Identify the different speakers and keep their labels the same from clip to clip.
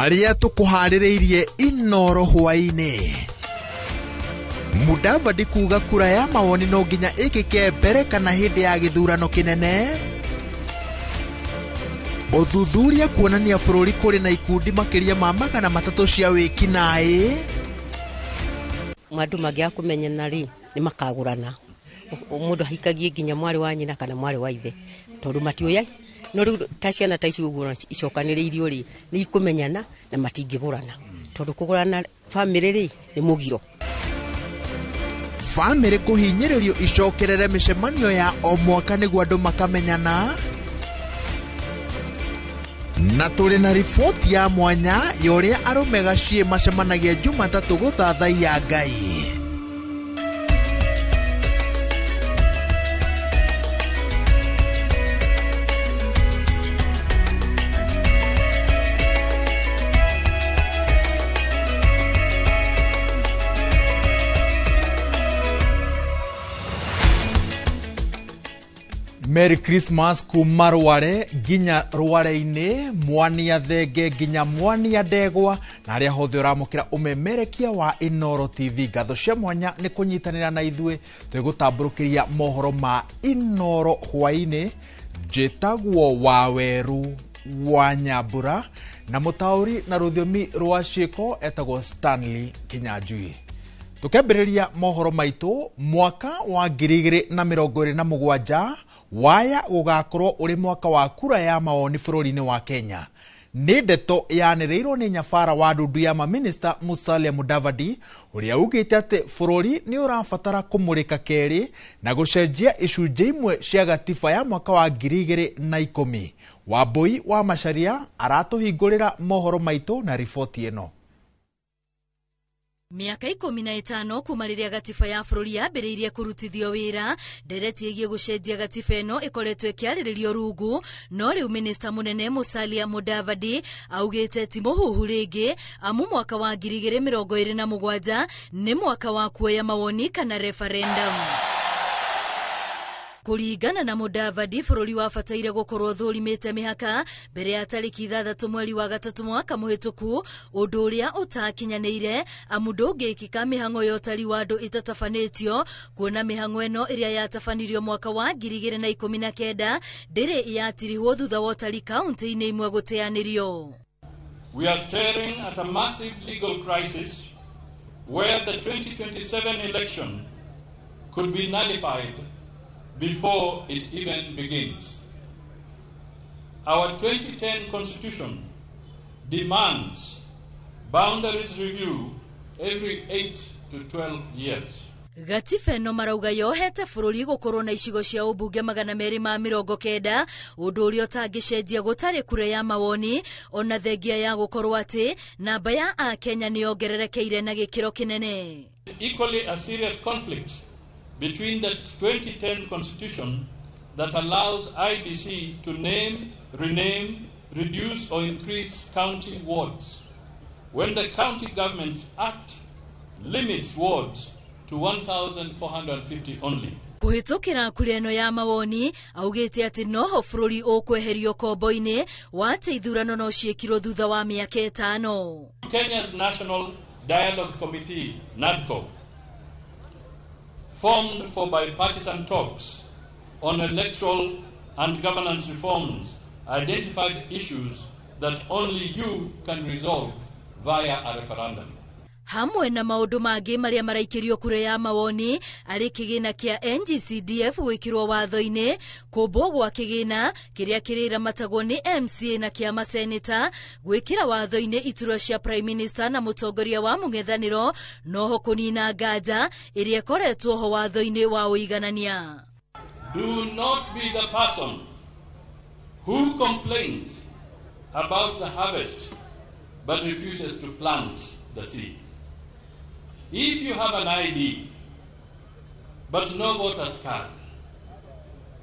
Speaker 1: maria tukuhaririirie Inoro hwaini. Mudavadi kuga kura ya mawoni no nginya ikike mbere kana hindi ya githurano kinene. Uthuthuria kuonania bururi kuri na ikundi makiria ma 300 cia wikinaĩ.
Speaker 2: Mandu magia kumenyana ri ni makagurana. Mundu hikagie nginya mwari wa nyina kana mwari wa ithe. Tondu matioya no riu taciana taici uguo icokaniriirio ri ni ikumenyana na matingigurana. Tondu kugurana family ri ni mugiro.
Speaker 1: Family kuhinyiririo icokerere micemanio ya o mwaka niguo andu makamenyana. Na tuli na ripoti ya mwanya yoria arume gacie macemanagia Jumatatu guthathaia Ngai. Merry Christmas kuma Rware ginya Rware-ini, mwania thenge ginya mwania ndegwa na aria hothe uramukira umemerekia wa Inoro TV. Ngatho cia mwanya ni kunyitanira na ithue twigutamburukiria mohoro ma Inoro hwaini. Njitagwo Waweru wa Nyambura na mutauri na ruthiomi rwa ciiko etagwo Stanley Kinyanjui. Tukembiriria mohoro maitu mwaka wa 2027 waya gugakorwo uri mwaka wa kura ya mawoni bururi-ini wa Kenya. Ni ndeto yaniriirwo ni nyabara wa ndundu ya maminista Musalia Mudavadi uria ugite ati bururi ni urabatara kumurika keri na gucenjia icunjĩ imwe cia gatiba ya mwaka wa 2010. Wambui wa Macharia aratuhingurira mohoro maitu na ripoti ino.
Speaker 3: Miaka 15 kuma riria gatiba ya bururi yambiriirie kurutithio wira, ndereti igie gucenjia gatiba ino ikoretwo ikiariririo rungu, no riu minista munene Musalia Mudavadi augite ti muhuhu ringi amu mwaka wa 2027 ni mwaka wa kuoya mawoni kana referendum. Kuringana na Mudavadi, bururi wabataire gukorwo thurimite mihaka mbere ya tariki 6 mweri wa gatatu mwaka muhituku, undu uria utakinyanire amu ndungikika mihango ya utari wa andu itatafanitio, kuona mihango eno iria yatabanirio mwaka wa 2019 ndiri yatirihwo thutha wa utari kaunti-ini imwe guteanirio.
Speaker 4: We are staring at a massive legal crisis where the 2027 election could be nullified before it even begins. Our 2010 Constitution demands boundaries review every 8 to 12 years.
Speaker 3: Gatiba ino marauga yohete bururi gukorwo na icigo cia ubunge 290, undu uria utangicenjia gutari kura ya mawoni, ona thengia ya gukorwo ati namba ya Akenya ni yongererekeire na gikiro kinene.
Speaker 4: Equally a serious conflict between the 2010 Constitution that allows IBC to name, rename, reduce or increase county wards, when the County Government Act limits wards to 1,450 only.
Speaker 3: Kuhitukira kuri eno ya mawoni, augite ati noho bururi ukweherio kombo-ini wate ithurano no ciekirwo thutha wa miaka 5.
Speaker 4: Kenya's National Dialogue Committee, NADCO, formed for bipartisan talks on electoral and governance reforms, identified issues that only you can resolve via a referendum.
Speaker 3: Hamwe na maundu mangi maria maraikirio kura ya mawoni ari kigina kia NGCDF gwikirwo watho-ini, kumbo gwa kigina kiria kirira matagwo ni MCA na kia maseneta gwikira watho-ini iturwa cia Prime Minister na mutongoria wa mung'ethaniro, noho kunina nganja iria koretwo ho watho-ini wa uiganania.
Speaker 4: Do not be the person who complains about the harvest but refuses to plant the seed. If you have an ID but no voter's card,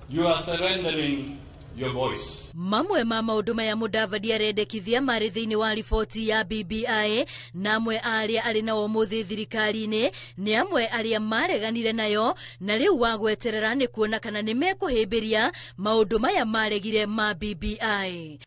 Speaker 4: you are surrendering your voice.
Speaker 3: Mamwe ma maundu maya Mudavadi arendekithia mari thiini wa ripoti ya BBI, namwe aria ari na umuthi thirikari-ini ni amwe aria mareganire nayo, na riu wagweterera ni kuona kana ni mekuhimbiria maundu maya maregire ma BBI.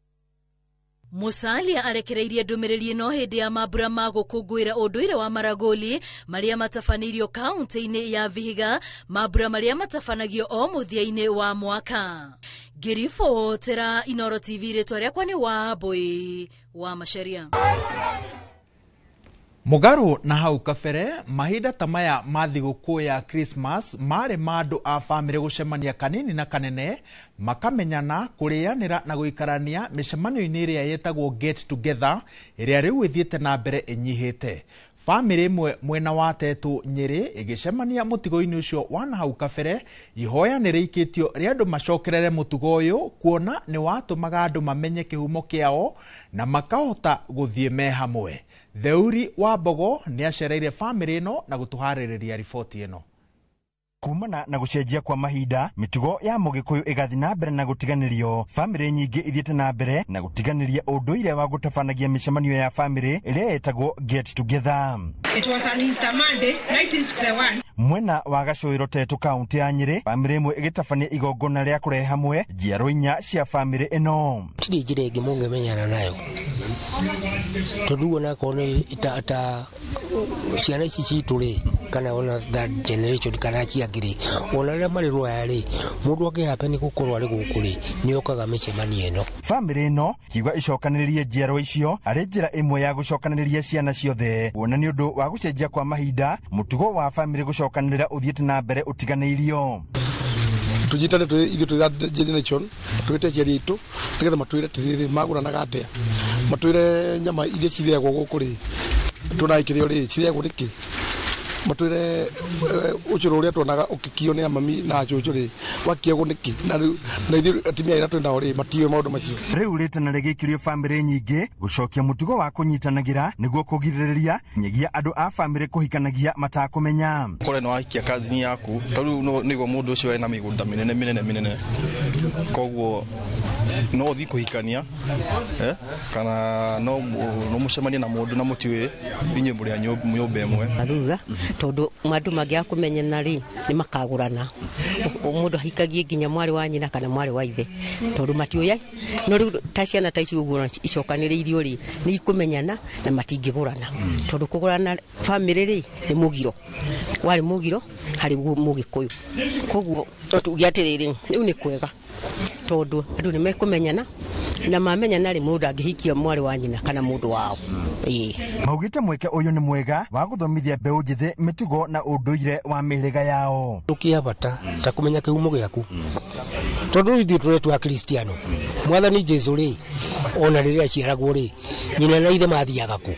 Speaker 3: Musalia arekereirie ndumiriri ino hindi ya mambura ma gukungwira unduire wa Maragoli maria matafanairio kaunti-ini ya Vihiga, mambura maria matafanagio o muthia-ini wa mwaka. Ngiribotera Inooro TV, ritwa riakwa ni Wambui wa Macharia.
Speaker 1: Mugaru na hau kabere mahinda tamaya ma thigũkũ ya Christmas mari mandu a family gucemania kanini na kanene makamenyana kurianira na guikarania micemanio-ini iria yetagwo get together iria riu ithiete na mbere inyihite. Family imwe mwena wa Tetu Nyeri igicemania mutigo-ini ucio wa na hau kabere ihoya ni riikitio ri andu macokerere mutugo uyu kuona ni watumaga andu mamenye kihumo kiao na makahota guthie me hamwe. Theuri wa Mbogo ni acereire family ino na gutuhaririria riboti ino.
Speaker 5: Kumana na gucenjia kwa mahinda, mitugo ya Mugikuyu igathi na mbere na gutiganirio. Family nyingi ithiete na mbere na gutiganiria unduire wa gutabanagia micemanio ya family iria yetagwo get together.
Speaker 6: It was an Easter Monday, 1961.
Speaker 5: Mwena wa Gacuiro Tetu kaunti ya Nyeri, family imwe igitabania igongona ria kurehe hamwe njiarwa inya cia family ino.
Speaker 7: Tiri njira ingi mungemenyana nayo tondu na kone ita ciana ici citu ri kana ona that generation kana ciangiri ona ria mari royale mundu akihapeni gukorwo ari gukuri ni okaga micemani eno.
Speaker 5: Family ino kiuga icokaniririe njiarwa icio ari njira imwe ya gucokaniriria ciana ciothe wona ni undu wa gucenjia kwa mahinda mutugo wa family gucokanirira uthiete na mbere utiganeirio.
Speaker 8: Tujitane tu ithu tu generation twite ciari itu nigetha matwire tiriri maguranaga atia matwire nyama iria ciriagwo gukuri tunaikirio ri ciriagwo riki matwire ucuru uria tuonaga ukikio ni amami na acucu ri wakiagwo niki na ithu atimia ira twenda ri matiwe maundu macio.
Speaker 5: Riu ritana rigikirio family nyingi gucokia mutugo wa kunyitanagira niguo kugiririria nyegia andu a family kuhikanagia matakumenya.
Speaker 9: Kore no ahikia kazini yaku tondu nigo mundu ucio ena migunda minene koguo no thi kuhikania kana no mucemania na mundu na mutiwe inye muri nyumba imwe
Speaker 2: thutha tondu mandu mangia kumenyana ri ni makagurana mundu hikagie nginya mwari wa nyina kana mwari wa ithe tondu matioya no riu ta ciana ta icio guo icokaniriirio ri ni ikumenyana na matingigurana tondu kugurana family ri ni mugiro wari mugiro hari Mugikuyu koguo tugiatiriri riu ni kwega tondu andu ni mekumenyana na mamenyana ri mundu angihikia mwari wa nyina kana mundu wao.
Speaker 5: Maugite mweke uyu ni mwega wa guthomithia mbeu njithi mitugo na unduire wa mihiriga yao.
Speaker 7: Tukia bata ta kumenya kihumo giaku tondu ithu turetu a Kristiano mwathani Jesu ri ona riria ciaragwo ri nyina na ithe mathiaga ku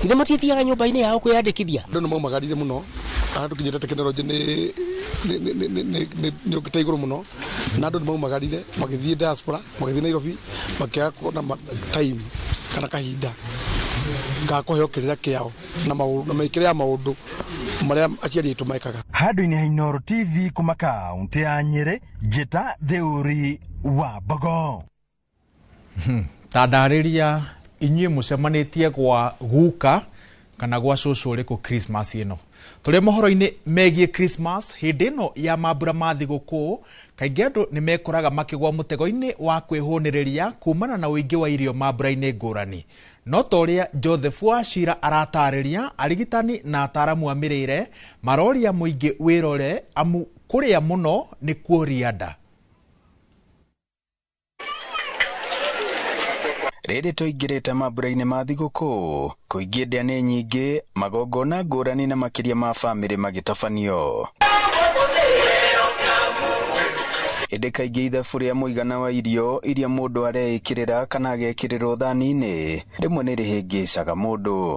Speaker 7: ithe matithiaga nyumba-ini yao kwiyandikithia
Speaker 8: ndu maumagarire muno andu kinyita teknology ni ukitaiguru muno na andu maumagarire magithie diaspora magithie Nairobi makiaga kuona time kana kahinda ga kuheyokirira kiao na maikire ya maundu maria aciari itu maikaga.
Speaker 5: Handu-ini ha Inooro TV kuma kaunti ya Nyeri, njita Theuri wa Mbogo.
Speaker 1: Tandariria inyue mucemanitie gwa guka kana gwa cucu riku Christmas ino. Tuli mohoro-ini megie Christmas hindi ino ya mambura ma thigũkũ kaingĩ andu ni mekoraga makigwa mutego-ini wa kwihuniriria kumana na uingi wa irio mambura-ini ngurani. No toria Joseph Wachira aratariria arigitani na ataramu a mirire maroria muingi wirore amu kuria muno ni kuoria nda.
Speaker 10: Rĩrĩ tũingĩrĩte mambura-inĩ ma thigũkũ kũingĩ ndĩa nĩ nyingĩ magongona ngũrani na makĩria ma family magĩtabanio. Ĩndĩ kaingĩ ithabu rĩa mũigana wa irio iria mũndũ areĩkĩrĩra kana agekĩrĩrwo thani-inĩ rĩmwe nĩ rĩhĩngĩcaga mũndũ.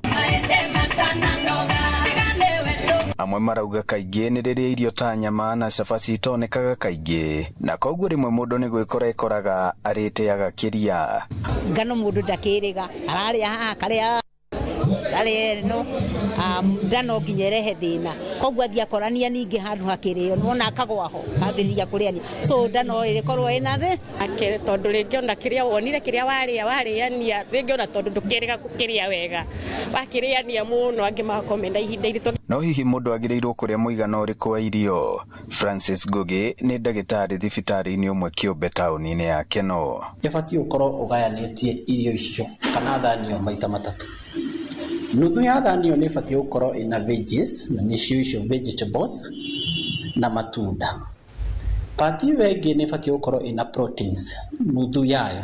Speaker 10: Amwe marauga kaingĩ nĩ rĩrĩa irio ta nyama na cabaci itonekaga kaingĩ na koguo rĩmwe mũndũ nĩ gwĩkora ekoraga arĩteaga kĩria.
Speaker 11: Ngano mũndũ ndakĩrĩga ararĩa haha karĩa ari no ndano nginyerehe thina koguo angiakorania ningi handu hakirio nona akagwa ho kambiria kuriania so ndano iri korwo ina the
Speaker 12: akere tondu ringi ona kiria wonire kiria wariania ringi ona tondu ndukiriga kukiria wega wakiriania muno angi makomenda ihinda irito.
Speaker 10: No hihi mundu agirirwo kuria muigana uriku wa irio? Francis Ngugi ni ndagitari thibitari-ini umwe Kiumbe tauni-ini ya Keno.
Speaker 13: Ibati ukorwo ugayanitie irio icio kana thanio maita matatu. Nuthu ya thanio ni ibati ukorwo ina veggies na nicio icio vegetables na matunda. Pati wengi ni ibati ukorwo ina proteins nuthu yayo.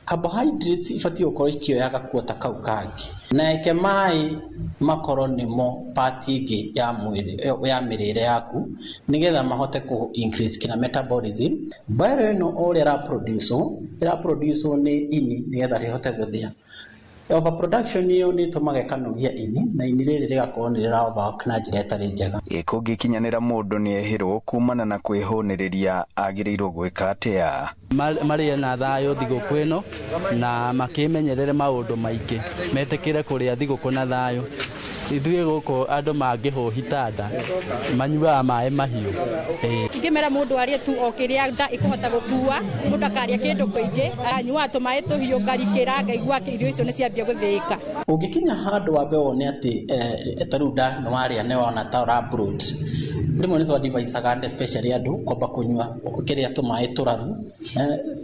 Speaker 13: Carbohydrates ibati ukorwo ikioyaga kuota kau kangi na eke mai makoro nimo pati ingi ya mwiri ya mirire yaku nigetha mahote ku increase kina metabolism. Bale no ore ra produce ni ini nigetha rihote guthia. Overproduction iyo ni tumaga kanogia ini na ini riri rigakorwo ni rira overwork na njira itari njega.
Speaker 10: Kungikinyanira mundu ni ehirwo kumana na kwihuniriria agirirwo gwika atia?
Speaker 14: Maria na thayo thiguku ino na makimenyerere maundu maingi metekire kuria thiguku na thayo. Ithuĩ gũkũ andũ mangĩhũhitanda manyuaga maĩ mahiũ.
Speaker 15: Ingĩmera mũndũ arĩe tu o kĩrĩa nda ĩkũhota gũkua, mũndũ akarĩa kĩndũ kĩingĩ, anyuaga tũmaĩ tũhiũ ngarikĩra ngaigua irio icio nĩ ciambia gũthĩĩka.
Speaker 13: Ũngĩkinya handũ wambe wone atĩ tarĩu nda nĩ warĩa nĩ wona ta ũra bloat, rĩmwe nĩ twadivaicaga especially andũ kwamba kũnyua kĩrĩa tũmaĩ tũraru,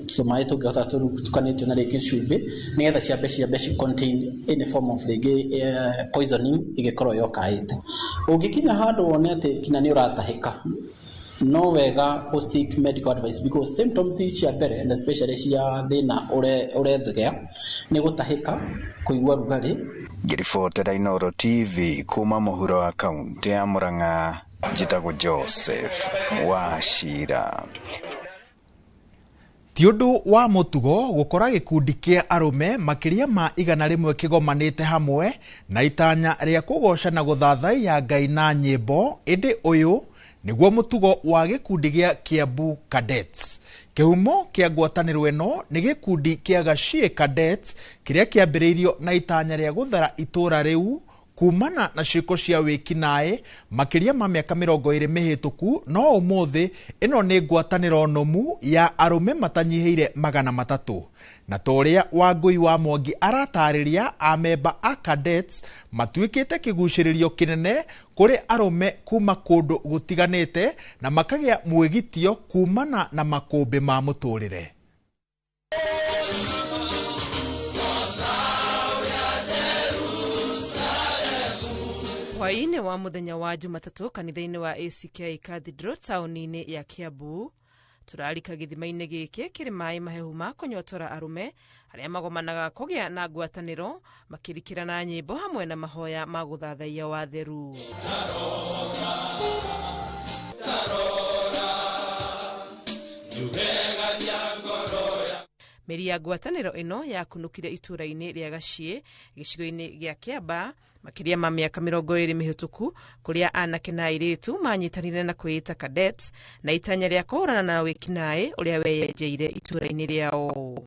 Speaker 13: tũmaĩ tũngĩhota tukanĩtio na rĩngĩ cumbĩ nĩgetha ciambe contain any form of rĩngĩ poisoning igikorwo yokaite. Ungikinya handu wone ati kina ni uratahika, no wega u seek medical advice because symptoms cia mbere and especially cia thina urethegea ni gutahika, kuigua rugari.
Speaker 10: Ngiribotera Inooro TV kuma muhuro wa kaunti ya Murang'a, njitagwo Joseph Wachira.
Speaker 1: Ti undu wa mutugo gukora gikundi kia arume makiria ma 100 kigomanite hamwe na itanya ria kugoca na guthathaiya Ngai na nyimbo. Indi uyu niguo mutugo wa gikundi gia Kiambu Cadets. Kihumo kia ngwataniro ino ni gikundi kia Gachie Cadets kiria kiambiriirio na itanya ria guthara itura riu kumana na ciiko cia wikinae makiria ma miaka 20 mihituku. No umuthi ino ni ngwataniro nomu ya arume matanyihiire 300 na toria Wangui wa Mwangi aratariria amemba a Cadets matuikite kiguciririo kinene kuri arume kuma kundu gutiganite na makagia mwigitio kumana na makumbi ma muturire.
Speaker 16: Hwaini wa muthenya wa Jumatatu kanitha-ini wa ACK Cathedral tauni-ini ya Kiambu turarika githima-ini giki kiri mai mahehu ma kunyotora arume aria magomanaga kugia na ngwataniro makirikira na nyimbo hamwe na mahoya ma guthathaiya watheru. Meri ya ngwataniro ino yakunukire itura-ini ria Gachie gicigo-ini gia Kiamba makiria ma miaka 20 mihituku kuria anake na airitu manyitanire na kwita Cadets na itanya ria kuhurana na wikinae uria weyenjeire itura-ini riao.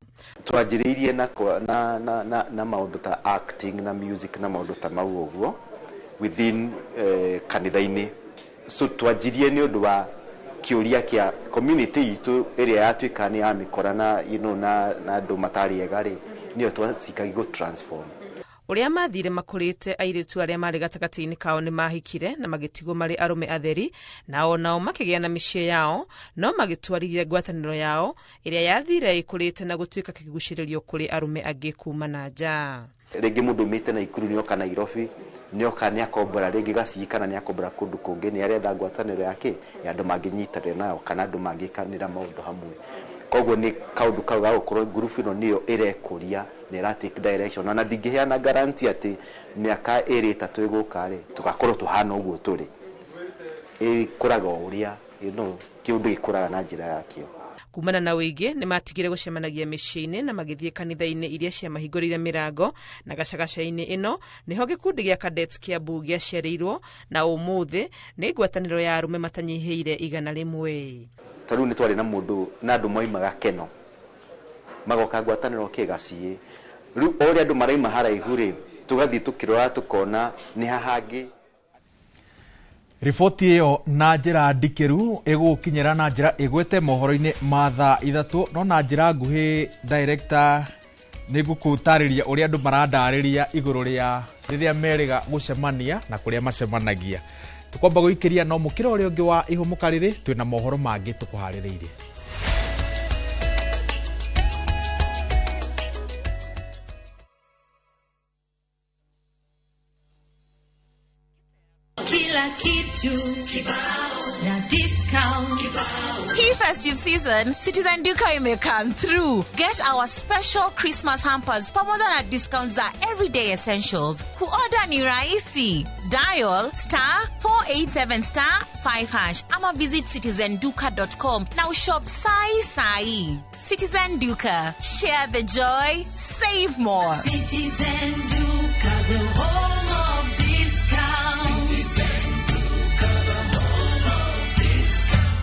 Speaker 17: Twajiririe na maundu ta acting na music na maundu ta mau uguo within kanitha-ini. So twajirie ni undu wa kiuria kia community itu area yatuika ni amikora na na andu matari egari niyo twacikagi go transform.
Speaker 16: Uria mathire makurite airitu aria mari gatagati-ini kao ni mahikire na magitigo mari arume atheri nao makigia na micie yao no magitwarithia ngwataniro yao iria yathire ikurite na gutuika kiguciririo kuri arume angi kuma na nja.
Speaker 17: Ringi mundu mite na Ikuru nioka Nairobi nioka ni akombora ringi Gachie kana ni akombora kundu kungi ni aretha ngwataniro yake ya andu manginyitanira nayo kana andu mangikanira maundu hamwe. Koguo ni kaundu kau ga gukorwo group ino niyo irekuria ni ra take direction na ndingiheana guarantee ati miaka 2-3 iguka ri tugakorwo tuhana uguo turi ikuraga uria kiundu gikuraga na njira yakio.
Speaker 16: Kumana na wigi ni matigire gucemanagia micii-ini na magithie kanitha-ini iria cia mahingurire mirango na gacagaca-ini ino niho gikundi gia Cadets Kiambu giaciarirwo na umuthi ni ngwataniro ya arume matanyihiire 100.
Speaker 17: Taru ni twari na mundu na andu moimaga Keno magoka ngwataniro ki Gachie riu ori andu maraima haraihu ri tugathi tukirora tukona ni hahangi.
Speaker 1: Riboti iyo na njira ndikiru igukinyira na njira igwete mohoro-ini ma thaa 3 no na njira nguhi director nigukutariria uria andu marandariria iguru ria riria meriga gucemania na kuria macemanagia. Tukwamba guikiria no mukira uria ungi wa ihumuka riri twina mohoro mangi tukuhaririirie.
Speaker 18: Now discount. Key festive season, Citizen Duka may come through. Get our special Christmas hampers pamoja na discounts za everyday essentials. Kuorder ni rahisi. Dial *487*5# ama visit citizenduka.com. Now shop sai. Citizen Duka. Share the joy, save more.
Speaker 19: Citizen Duka, the home of discount. Citizen Duka, the home of discount.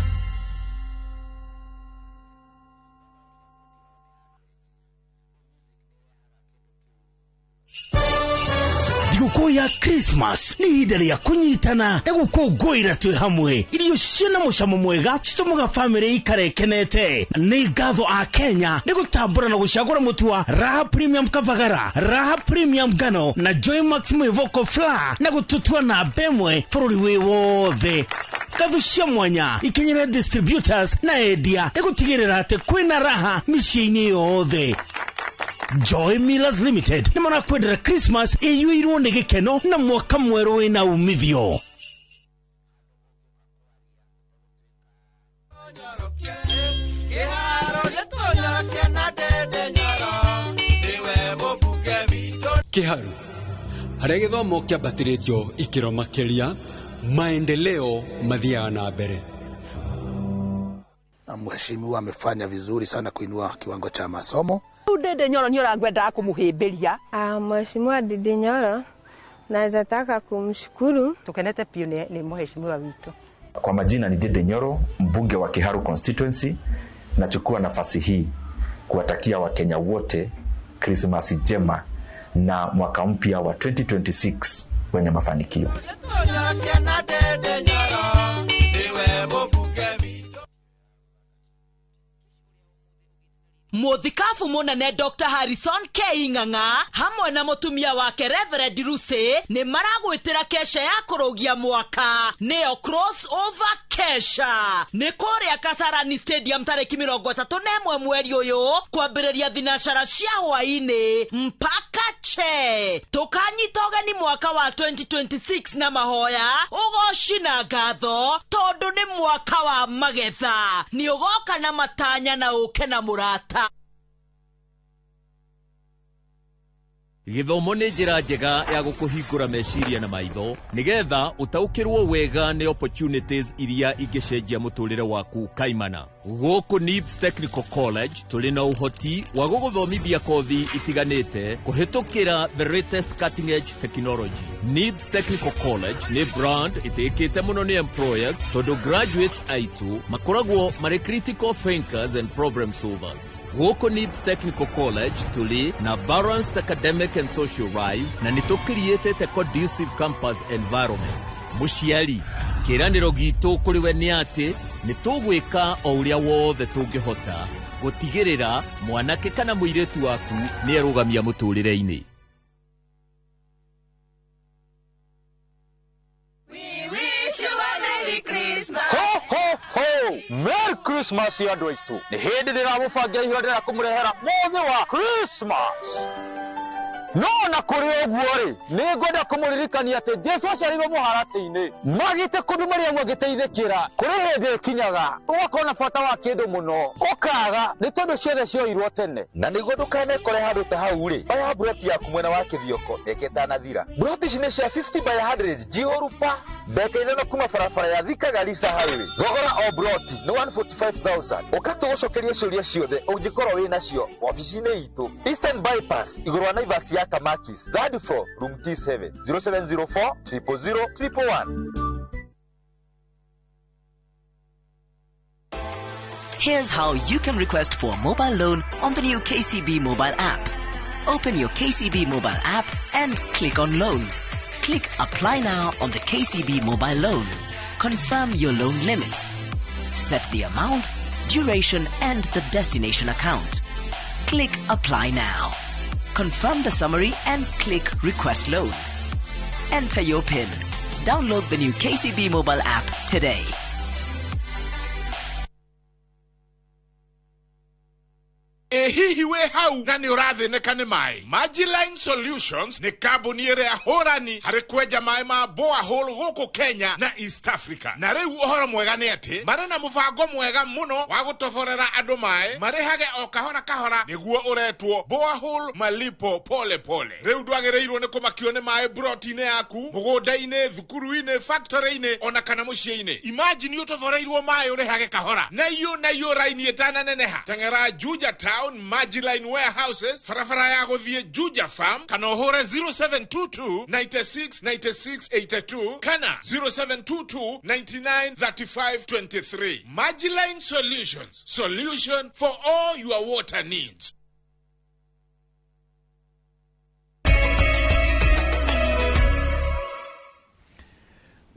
Speaker 20: Thigũkũ ya Christmas nĩ ihinda rĩa kũnyitana na gũkũngũĩra twĩ hamwe. Irio ciĩna mũcamo mwega citũmaga bamĩrĩ ikare ikenete. Nĩ ngatho a Kenya nĩ gũtambũra na gũcagũra mũtu wa Raha Premium Kavagara, Raha Premium Ngano na Joy Maximo Vocal Flour na gũtũtua na mbemwe bũrũri wĩ wothe. Ngatho cia mwanya ikenyera distributors na endia nĩ gũtigĩrĩra atĩ kwĩna raha mĩciĩ-inĩ yothe. Joy Millers Limited nĩ marakwendera Christmas ĩyuĩirwo nĩ gĩkeno na mwaka mwerũ wĩna umithio.
Speaker 21: Kiharu harĩa gĩthomo kĩambatĩrĩtio ikĩro makĩria, maendeleo mathiaga na mbere.
Speaker 22: Mheshimiwa amefanya vizuri sana kuinua kiwango cha masomo.
Speaker 23: Dede Nyoro ndio angwenda kumuhimbiria.
Speaker 24: Mheshimiwa Dede Nyoro naweza taka kumshukuru.
Speaker 23: Tukenete pia ni mheshimiwa wetu.
Speaker 25: Kwa majina ni Dede Nyoro, mbunge wa Kiharu constituency. Nachukua nafasi hii kuwatakia Wakenya wote Christmas njema na mwaka mpya wa 2026 wenye mafanikio.
Speaker 26: Muthikafu munene Dr. Harrison K. Ing'ang'a hamwe na mutumia wake Reverend Ruse ni maragwitira kesha ya kurugia mwaka neo crossover kesha ni kuria Kasarani Stadium tariki 31 mweri uyu kwambiriria thinashara cia hwaini mpaka che tukanyita ugeni mwaka wa 2026 na mahoya ugoci na ngatho tondu ni mwaka wa magetha ni ugoka na matanya na uke na murata.
Speaker 27: Githomo nĩ njĩra njega ya gũkũhingũra meciria na maitho nigetha utaukirwo wega nĩ opportunities iria ingĩcenjia mũtũrĩre waku kaimana. Gũkũ NIBS Technical College tũrĩ na ũhoti wa gũgũthomithia kothi itiganĩte kũhĩtũkĩra the latest cutting edge technology. NIBS Technical College nĩ brand ĩtĩkĩte mũno nĩ employers tondũ graduates aitũ makoragwo marĩ critical thinkers and problem solvers. Gũkũ NIBS Technical College tũrĩ na balanced academic and social life na nĩtũcreate conducive campus environment. Mũciari kĩranĩro gitũ kũrĩ we nĩ atĩ nĩtũgwĩka o ũrĩa wothe tũngĩhota gũtigĩrĩra mwanake kana mũirĩtu waku nĩ arũgamia mũtũrĩre-inĩ.
Speaker 28: Ho ho ho! Merry Christmas ya andũ aitũ. Nĩ hĩndĩ ndĩramũbangia ihinda rĩa kũmũrehera mũthĩ wa Christmas. No na kuri oguo-rĩ nĩ ngwenda kũmũririkania atĩ Jesu aciarirwo mũharatĩ-inĩ magĩte kũndũ marĩa mwagĩteithĩkĩra kũrĩ hĩndĩ ĩkinyaga ũgakorwo na bata wa kĩndũ mũno ũkaga nĩ tondũ ciothe cioirwo tene. Na nĩguo ndũkanekore handũ ta hau-rĩ, oya mburoti yaku mwena wa kĩthioko ĩkĩtanathira. Mburoti ici nĩ cia 50 by 100 Jihorupa mbeka ithano kuma barabara ya Thika Garissa Highway. Thogora o mburoti nĩ 145,000. Ũkatũgũcokeria ciũria ciothe ũngĩkorwo wĩ nacio ofici-inĩ itũ Eastern Bypass igũrũ wa Naivas ya Kamakis, third floor, room T7, 0704 000 111.
Speaker 29: Here's how you can request for a mobile loan on the new KCB mobile app.
Speaker 2: Open your KCB mobile app and click on loans. Click apply now on the KCB mobile loan. Confirm your loan limit. Set the amount, duration and the destination account. Click apply now. Confirm the summary and click request loan. Enter your PIN. Download the new KCB mobile app today.
Speaker 3: Hihi we hau na ni ũrathinĩka nĩ maĩ. Magiline Solutions nĩ kambuni ĩrĩa hũrani harĩ kwenja maĩ ma borehole gũkũ Kenya na East Africa. Na rĩu ũhoro mwega nĩ atĩ marĩ na mũbango mwega mũno wa gũtoborera andũ maĩ marĩhage o kahora kahora nĩguo ũretwo borehole malipo pole pole. Rĩu ndwagĩrĩirwo nĩ kũmakio nĩ maĩ broti-inĩ yaku, mũgũnda-inĩ, thukuru-inĩ, factory-inĩ ona kana mũciĩ-inĩ. Imagine ũtoboreirwo maĩ ũrĩhage kahora. Na iyo raini ĩtananeneha. Teng'era Juja Town Magiline Warehouses, farafara ya gũthiĩ Juja Farm, kana ũhũre 0722 96 96 82 kana 0722 99 35 23. Magiline Solutions, solution for all your water needs.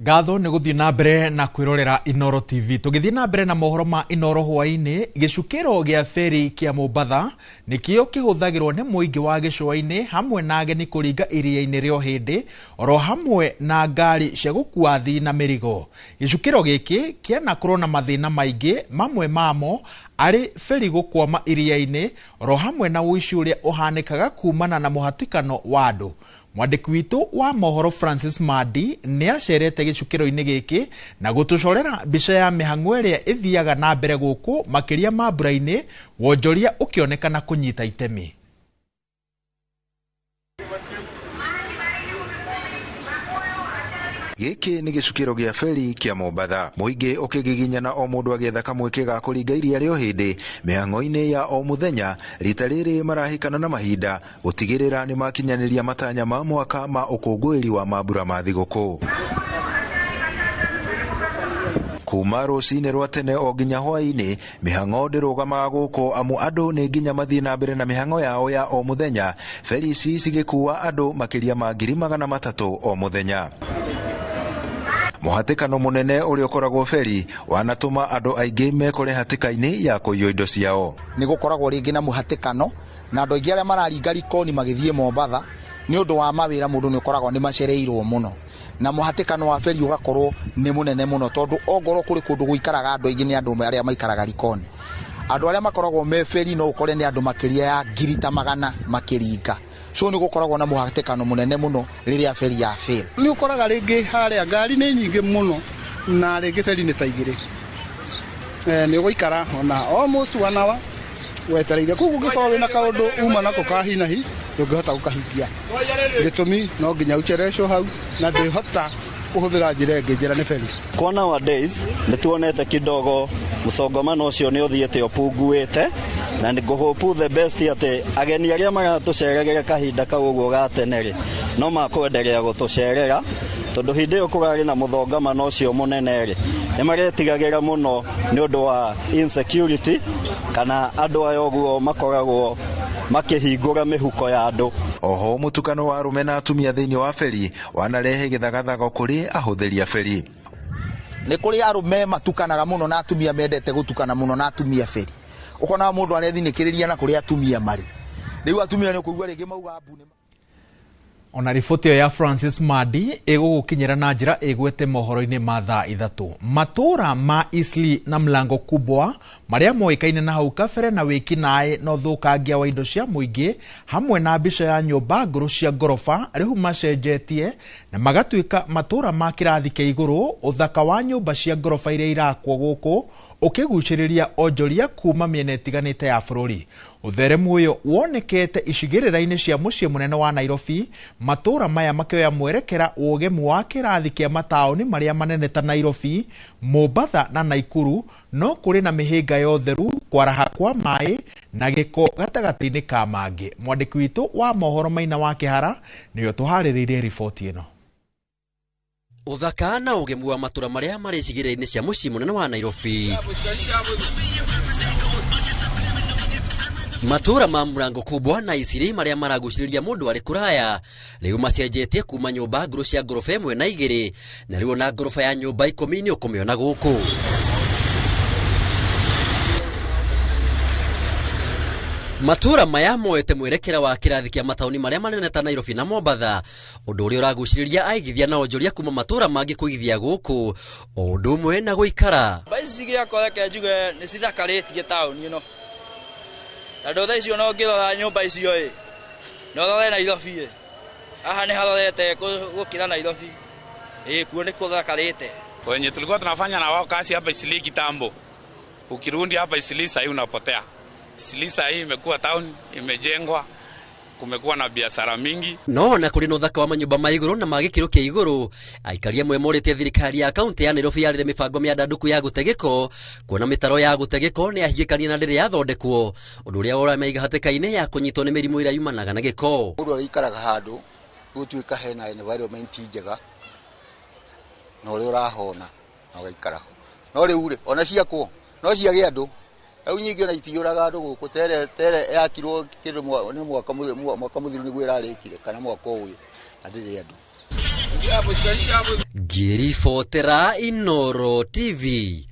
Speaker 1: Ngatho nĩ gũthiĩ na mbere na kwĩrorera Inoro TV. Tũgĩthiĩ na mbere na mohoro ma Inoro hwaĩ-inĩ, gĩcukĩro gĩa feri kĩa Mombatha nĩkĩo kĩhũthagĩrwo nĩ mũingĩ wa gĩcũa-inĩ hamwe na ageni kũringa iria-inĩ rĩo hĩndĩ, oro hamwe na ngari cia gũkua athii na mĩrigo. Gĩcukĩro gĩkĩ kĩanakorwo na mathĩna maingĩ, mamwe mamo arĩ feri gũkwama iria-inĩ, oro hamwe na ũici ũrĩa ũhanĩkaga kumana na mũhatĩkano wa andũ. Mwandĩki witũ wa mohoro Francis Madi nĩ acerete gĩcukĩro-inĩ gĩkĩ na gũtũcorera mbica ya mĩhang'o ĩrĩa ĩthiaga na mbere gũkũ makĩria mambura-inĩ, wonjoria ũkĩonekana kũnyita itemi.
Speaker 4: Gĩkĩ nĩ gĩcukĩro gĩa feri kĩa Mombatha. Mũingĩ ũkĩgiginyana o mũndũ agĩetha kamweke ga kũringa iria rĩo hĩndĩ mĩhang'o-inĩ ya o mũthenya. Rita rĩrĩ marahĩkana na mahinda gũtigĩrĩra nĩ makinyanĩria matanya ma mwaka ma ũkũngũĩri wa mambura ma thigũkũ. Kuma rũcinĩ rwa tene o nginya hwaĩ-inĩ, mĩhang'o ndĩrũgamaga gũkũ amu andũ nĩ nginya mathiĩ na mbere na mĩhang'o yao ya o mũthenya. Feri ici cigĩkua andũ makĩria ma 300,000 o mũthenya. Mũhatĩkano mũnene ũrĩa ũkoragwo feri wanatũma andũ aingĩ mekore hatĩka-inĩ ya kũiywo indo ciao.
Speaker 5: Nĩ gũkoragwo rĩngĩ na mũhatĩkano na andũ aingĩ arĩa mararinga Likoni magĩthiĩ Mombatha nĩ ũndũ wa mawĩra mũndũ nĩ ũkoragwo nĩ macereirwo mũno. Na mũhatĩkano wa feri ũgakorwo nĩ mũnene mũno tondũ ongorwo kũrĩ kũndũ gũikaraga andũ aingĩ nĩ andũ arĩa maikaraga Likoni. Andũ arĩa makoragwo me feri no ũkore nĩ andũ makĩria ya 100,000 makĩringa. So nĩ gũkoragwo na mũhatĩkano mũnene mũno rĩrĩa feri ya fail.
Speaker 6: Nĩ ũkoraga rĩngĩ harĩa ngari nĩ nyingĩ mũno na rĩngĩ feri nĩ ta igĩrĩ. Nĩ ũgũikara ona almost 1 hour wetereire. Koguo ũngĩkorwo wĩna kaũndũ uma nako ka hinahi ndũngĩhota gũkahingia. Gĩtũmi no nginya ũcerecwo hau na ndĩhota kuhũthĩra njĩra ĩngĩ njĩra nĩ feri.
Speaker 7: Kwa nowadays nĩ tuonete kidogo mũsongamano ũcio nĩ ũthiĩte ũpunguĩte na nĩ ngũhope the best atĩ ageni arĩa maratũceragĩra kahinda kau ũguo gatenere no makwenderea gũtũcerera tondũ hĩndĩ ĩyo kũrarĩ na mũthongamano ũcio mũnene-rĩ nĩ maretigagĩra mũno nĩ ũndũ wa insecurity kana andũ aya ũguo makoragwo makĩhingũra mĩhuko ya andũ.
Speaker 4: Oho mũtukano wa arũme na atumia thĩinĩ wa feri wanarehe gĩthagathago kũrĩ ahũthĩri a feri.
Speaker 5: Nĩ kũrĩ arũme matukanaga mũno na atumia mendete gũtukana mũno na atumia feri. Ũkona mũndũ arethinĩkĩrĩria na kũrĩ atumia marĩ. Rĩu atumia nĩ kũigua rĩngĩ mauga mbu. Ona
Speaker 1: riboti ĩyo ya Francis Madi ĩgũgũkinyĩra na njĩra ĩgwete mohoro-inĩ ma thaa 3. Matũra ma Eastleigh na Mlango Kubwa marĩa moĩkaine na hau kabere na wĩkinaĩ na ũthũkangia wa indo cia mũingĩ hamwe na mbica ya nyũmba ngũrũ cia ngoroba rĩu macenjetie na magatuĩka matũra ma kĩrathi kĩa igũrũ. Ũthaka wa nyũmba cia ngoroba iria irakwo gũkũ ũkĩgucĩrĩria onjoria kuma mĩena ĩtiganĩte ya bũrũri. Ũtheremu ũyũ wonekete icigĩrĩra-inĩ cia mũciĩ mũnene wa Nairobi, matũra maya makĩoya mwerekera ũgemu wa kĩrathi kĩa mataũni marĩa manene ta Nairobi, Mombatha na Naikuru, no kũrĩ na mĩhĩnga ya ũtheru, kwaraha kwa maĩ na gĩko gatagatĩ-inĩ ka mangĩ. Mwandĩki witũ wa mohoro Maina wa Kĩhara nĩyo tũharĩrĩirie riboti ĩno.
Speaker 8: Ũthaka na ũgemu wa matũra marĩa marĩ icigĩrĩra-inĩ cia mũciĩ mũnene wa Nairobi matura ma Murango Kubwa na Isiri maria maraguciriria mundu ari kuraya riu macenjetie kuma nyumba nguru cia ngorofa imwe na igiri na riu na ngorofa ya nyumba 10 ni ukumiona guku. Matura maya moete mwerekera wa kirathi kia matauni maria manene ta Nairobi na Mombasa, undu uria uraguciriria aigithia na onjoria kuma matura mangi kuigithia guku undu umwe na guikara.
Speaker 9: Baisi gia koleke njuge ni cithakaritie town tondu thaa icio no ngirora nyumba icio no rore Nairobi aha ni harorete gukira Nairobi kuo ni kuthakarite.
Speaker 10: Wenye tulikuwa tunafanya na wao kazi hapa Isili kitambo, ukirundi hapa Isili sasa hivi unapotea. Isili sasa hii imekuwa town, imejengwa, kumekuwa na biashara mingi.
Speaker 8: No na kuri no thaka wa manyumba ma iguru na magikiro kia iguru, aikaria mwe morete thirikari ya kaunti ya Nairobi yarire mibango mia ndanduku ya gutegeko, kuona mitaro ya gutegeko ni ahigikania na ndire yathondekwo, undu uria ora maiga hateka-ine ya kunyitwo ni mirimu ira yumanaga na giko.
Speaker 11: Mundu aikaraga handu gutuika hena environment njega no ri urahona no gaikara no ri ure ona ciakwo no ciage andu au nyingi ona itiuraga andu guku tere yakirwo kindu ni mwaka muthiru ni gwira arikire kana mwaka uyu andire andu.
Speaker 8: Giri Fotera, Inoro TV,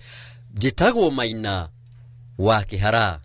Speaker 8: Jitagwo Maina wa Kihara.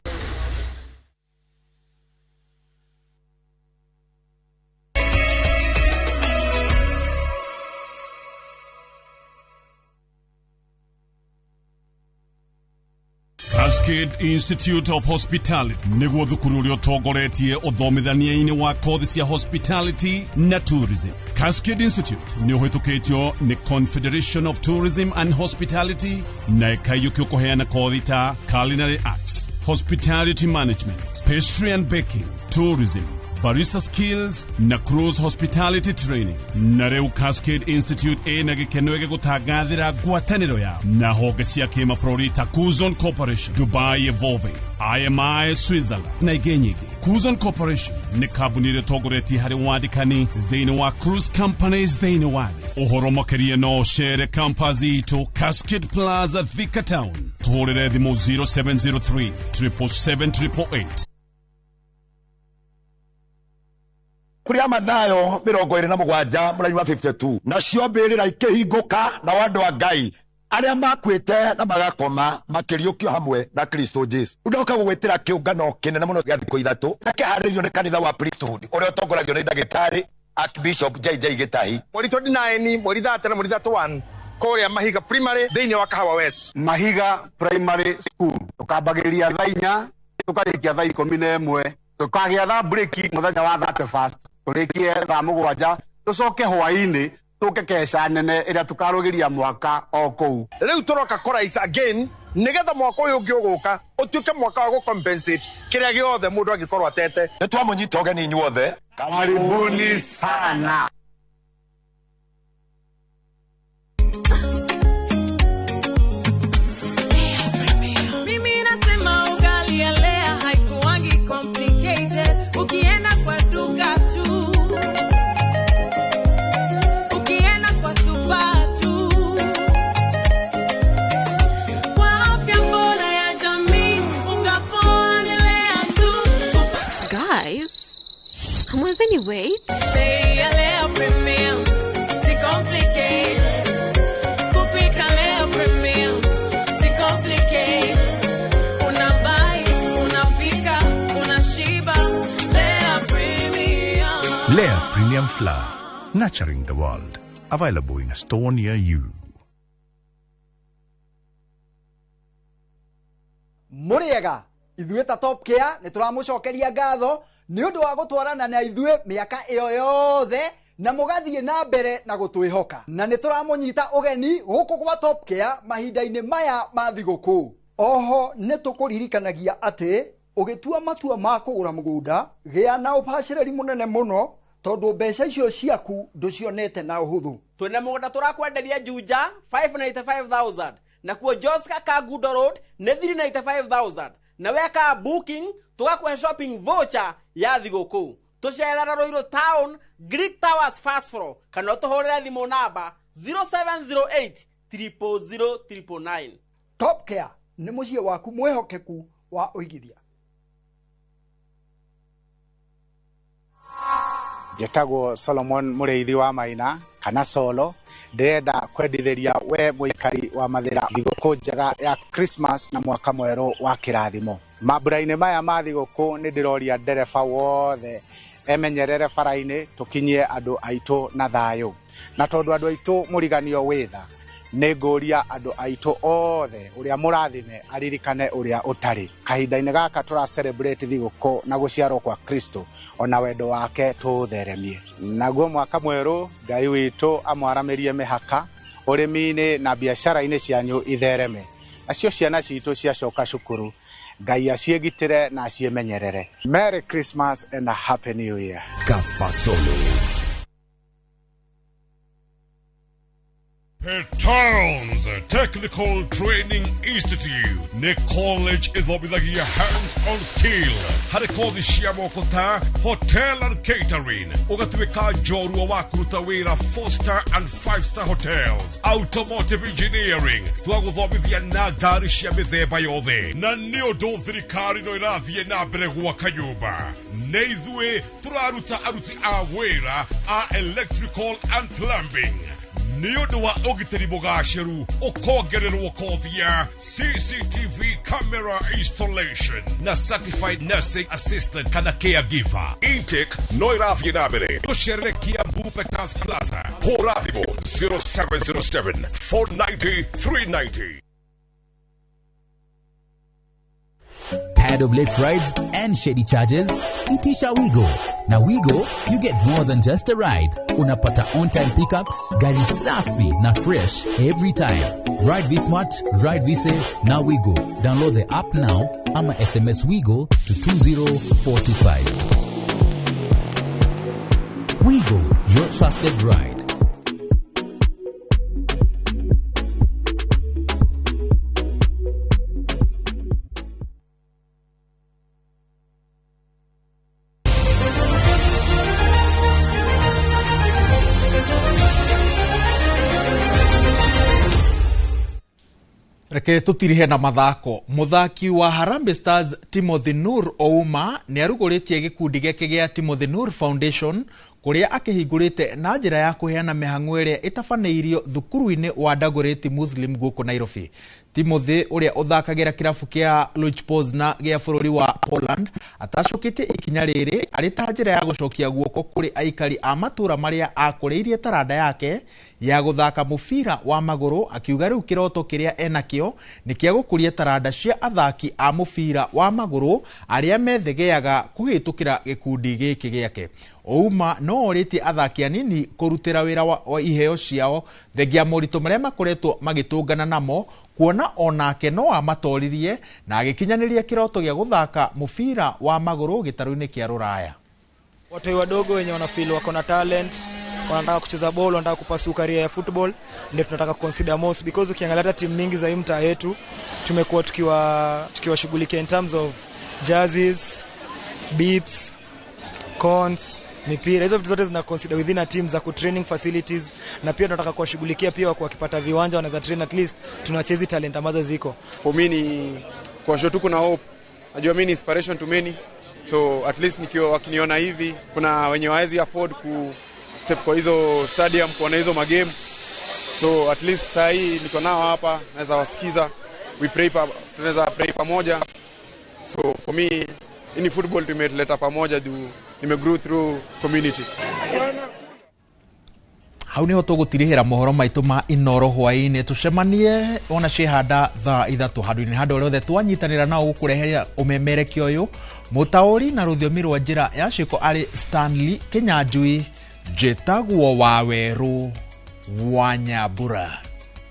Speaker 12: Cascade Institute of Hospitality niguo thukuru uria utongoretie uthomithania-ini wa kothi cia hospitality na tourism. Cascade Institute ni uhitukitio ni Confederation of Tourism and Hospitality na ikayukio kuheana kothi ta culinary arts, hospitality management, pastry and baking, tourism, barista skills na cruise hospitality training. Na reu Cascade Institute ena gikeno ege gutangathira ngwataniro ya na honge cia kimabũrũri ta Kuzon Corporation, Dubai Evolving, IMI Switzerland na ingĩ nyingĩ. Kuzon Corporation ni kambuni ĩrĩa ĩtongoretie harĩ wandĩkani thĩinĩ wa cruise companies thĩinĩ wa thĩ. Ũhoro makĩria no ũcere campus itũ Cascade Plaza Thika Town, tũhũrĩre thimũ 0703 777
Speaker 13: kuri amathayo 27 mũraini wa 52 nacio mbĩrĩra ikĩhingũka na wandu wa Ngai arĩa makwĩte na magakoma makĩriũkio hamwe na Kristo Jesu. Ndoka gũgwĩtĩra kĩũngano kĩnene mũno gĩa thikũ ithatũ na kĩharĩrĩirio nĩ kanitha wa priesthood ũrĩa ũtongoragio nĩ ndagĩtarĩ Archbishop JJ Gĩtahi.
Speaker 14: Mweri 29 mweri 30 na mweri 31 kũrĩa Mahiga Primary thĩinĩ wa Kahawa West.
Speaker 15: Mahiga Primary School tukambagĩrĩria thaa 4 tukarĩkia thaa 11 tukagĩa na break mũthenya wa 31st turikie thaa 7 tucoke hwaĩ-inĩ tuke kesha nene ĩrĩa tukarũgĩria mwaka o kũu.
Speaker 14: Rĩu turoka kũraica again nigetha mwaka ũyũ ũngĩ ũgũka ũtuĩke mwaka wa gũcompensate kĩrĩa gĩothe mũndũ angĩkorwo atete.
Speaker 13: Nĩ twamũnyita ũgeni inyuothe, karibuni sana.
Speaker 19: Mimi nasema ugali ya Lea haikuwangi complicated. Ukienda kwa duka tu, ukienda kwa supa tu, kwa afya bora ya jamii ungapoa ni Lea tu.
Speaker 16: Guys, hamwezeni wait?
Speaker 19: Bei ya Lea Premium si complicated. Kupika Lea Premium si complicated. Unabai, unapika, unashiba. Lea Premium.
Speaker 29: Lea Premium Flour, nurturing the world. Available in a store near you.
Speaker 30: Muriega, ithuĩ ta Top Care nĩ tũramũcokeria ngatho nĩ ũndũ wa gũtwarana na ithuĩ mĩaka ĩyo yothe na mũgathiĩ na mbere na gũtwĩhoka, na nĩ tũramũnyita ũgeni gũkũ gwa Top Care mahinda-inĩ maya ma thigũkũ. Oho nĩ tũkũririkanagia atĩ ũgĩtua matua ma kũgũra mũgũnda gĩa na ũbacĩrĩri mũnene mũno tondũ mbeca icio ciaku ndũcionete na ũhũthũ.
Speaker 31: Twĩna mũgũnda tũrakwenderia Juja 595,000 na kuo Joska Kagudo Road nĩ 395,000 na weka booking tugakũhe shopping voucher ya thigũkũ. Tũcerera Ruiru Town, Greek Towers first floor, kana ũtũhũrĩre thimũ namba 0708 000 999.
Speaker 30: Top Care nĩ mũciĩ waku mwĩhokeku wa ũigithia.
Speaker 15: Njĩtagwo Solomon Mũrĩithi wa Maina kana Solo. Ndĩrenda kwendithĩria we mũikari wa Mathĩra thigũkũ njega ya Christmas na mwaka mwerũ wa kĩrathimo. Mambura-inĩ maya ma thigũkũ nĩ ndĩroria ndereba wothe emenyerere bara-inĩ tũkinyie andũ aitũ na thayũ. Na tondũ andũ aitũ mũriganio wĩtha, nĩ ngũria andũ aitũ othe ũrĩa mũrathime aririkane ũrĩa ũtarĩ. Kahinda-inĩ gaka tũra celebrate thigũkũ na gũciarwo kwa Kristo, ona wendo wake tũũtheremie. Naguo mwaka mwerũ Ngai witũ amwaramĩrie mĩhaka ũrĩmi-inĩ na biacara-inĩ cianyu ithereme. Nacio ciana citũ ciacoka cukuru, Ngai aciĩgitĩre na aciĩmenyerere. Merry Christmas and a Happy New Year.
Speaker 12: Kafasolo. Petowns Technical Training Institute ne college ithomithagia hands-on skill harĩ kothi cia moko ta hotel and catering, ũgatuĩka njorua wa kũruta wĩra 4-star and 5-star hotels, automotive engineering, twagũthomithia na ngari cia mĩthemba yothe, na nĩ ũndũ thirikari no ĩrathiĩ na mbere gwaka nyũmba. Na ithuĩ tũraruta aruti a wĩra a electrical and plumbing. Nĩũndũ wa ũgitĩri mũgacĩru ũkongererwo kothi ya CCTV camera installation na certified nursing assistant kana caregiver. Intake no ĩrathiĩ na mbere. Tũcerere Kiambu Petans Plaza, hũra thimũ 0707 490 390.
Speaker 17: Tired of late rides and shady charges? Itisha Wigo. Now Wigo, you get more than just a ride. Unapata on-time pickups, gari safi na fresh every time. Ride V-Smart, ride V-Safe, now Wigo. Download the app now, ama SMS Wigo to 2045. Wigo, your trusted ride.
Speaker 1: Reke tutirihe na mathako. Muthaki wa Harambee Stars Timothy Nur Ouma nĩ arugũrĩtie gĩkundi gĩake gĩa Timothy Nur Foundation kuria akihingũrĩte na njĩra ya kũheana mĩhang'o ĩrĩa ĩtabanĩirio thukuru-inĩ wa Dagoretti Muslim gũkũ Nairobi. Timothy ũrĩa ũthakagĩra kĩrabu kĩa Lech Poznan gĩa bũrũri wa Poland atacũkĩtie ikinya rĩrĩ arĩ ta njĩra ya gũcokia guoko kũrĩ aikari a matũra marĩa akũrĩirie taranda yake ya gũthaka mũbira wa magũrũ, akiuga rĩu kĩroto kĩrĩa enakĩo nĩ kĩa gũkũria taranda cia athaki a mũbira wa magũrũ arĩa methegeaga kũhĩtũkĩra gĩkundi gĩkĩ gĩake. Ouma no orĩtie athaki anini kũrutĩra wĩra wa iheo ciao thengia moritũ marĩa makoretwo magĩtũngana namo, kuona onake no amatoririe na agĩkinyanĩria kĩroto gĩa gũthaka mũbira wa magũrũ gĩtarũ-inĩ kĩa Rũraya.
Speaker 18: Watu wadogo wenye wanafeel wako na talent, wanataka kucheza ball, wanataka kupursue career ya football, ndio tunataka consider most, because ukiangalia hata timu mingi za mtaa yetu tumekuwa tukiwashughulikia in terms of jerseys, beeps, cons, mipira. Hizo vitu zote zina consider within a team za training facilities, na pia tunataka kuwashughulikia pia kwa kupata viwanja wanaweza train, at least tunachezi talent ambazo ziko.
Speaker 20: For me ni kwa show tu kuna hope. Najua mimi ni inspiration to many. So at least nikiwa wakiniona hivi kuna wenye hawezi afford ku step kwa hizo stadium kuona hizo magame. So at least saa hii niko nao hapa, naweza wasikiza. Tunaweza pray pamoja. So for me in football tumeleta pamoja grow through community.
Speaker 1: Hau nĩho tũgũtirihĩra mohoro maitũ ma Inoro hwaĩ-inĩ. Tũcemanie ona cihanda thaa 3 handũ-inĩ handũ rĩothe twanyitanĩra nao gũkũreheria ũmemerekia ũyũ. Mũtaũri na rũthiomi rwa njĩra ya ciĩko arĩ Stanley Kinyanjui, njĩtagwo Wawerũ wa Nyambura.